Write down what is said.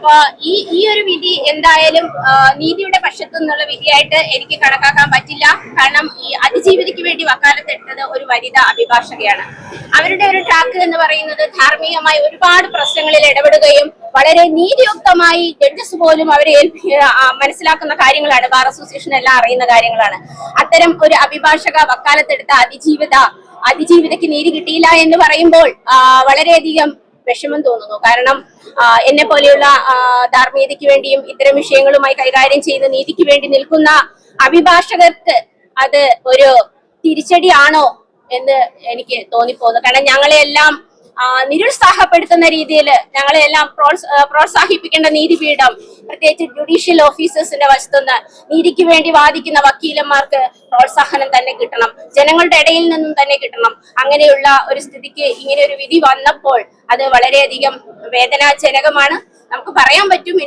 അപ്പൊ ഈ ഒരു വിധി എന്തായാലും നീതിയുടെ പക്ഷത്തു നിന്നുള്ള വിധിയായിട്ട് എനിക്ക് കണക്കാക്കാൻ പറ്റില്ല. കാരണം ഈ അതിജീവിതയ്ക്ക് വേണ്ടി വക്കാലത്തെടുത്തത് ഒരു വനിതാ അഭിഭാഷകയാണ്. അവരുടെ ഒരു ട്രാക്ക് എന്ന് പറയുന്നത് ധാർമ്മികമായി ഒരുപാട് പ്രശ്നങ്ങളിൽ ഇടപെടുകയും വളരെ നീതിയുക്തമായി ജഡ്ജസ് പോലും അവരെ മനസ്സിലാക്കുന്ന കാര്യങ്ങളാണ്. ബാർ അസോസിയേഷൻ എല്ലാം അറിയുന്ന കാര്യങ്ങളാണ്. അത്തരം ഒരു അഭിഭാഷക വക്കാലത്തെടുത്ത അതിജീവിതയ്ക്ക് നീതി കിട്ടിയില്ല എന്ന് പറയുമ്പോൾ വളരെയധികം വിഷമം തോന്നുന്നു. കാരണം എന്നെ പോലെയുള്ള ധാർമ്മികതയ്ക്ക് വേണ്ടിയും ഇത്തരം വിഷയങ്ങളുമായി കൈകാര്യം ചെയ്ത് നീതിക്ക് വേണ്ടി നിൽക്കുന്ന അഭിഭാഷകർക്ക് അത് ഒരു തിരിച്ചടിയാണോ എന്ന് എനിക്ക് തോന്നിപ്പോകുന്നു. കാരണം ഞങ്ങളെല്ലാം നിരുത്സാഹപ്പെടുത്തുന്ന രീതിയിൽ ഞങ്ങളെല്ലാം പ്രോത്സാഹിപ്പിക്കേണ്ട നീതിപീഠം, പ്രത്യേകിച്ച് ജുഡീഷ്യൽ ഓഫീസേഴ്സിന്റെ വശത്തുനിന്ന് നീതിക്ക് വേണ്ടി വാദിക്കുന്ന വക്കീലന്മാർക്ക് പ്രോത്സാഹനം തന്നെ കിട്ടണം, ജനങ്ങളുടെ ഇടയിൽ നിന്നും തന്നെ കിട്ടണം. അങ്ങനെയുള്ള ഒരു സ്ഥിതിക്ക് ഇങ്ങനെ ഒരു വിധി വന്നപ്പോൾ അത് വളരെയധികം വേദനാജനകമാണ്. നമുക്ക് പറയാൻ പറ്റും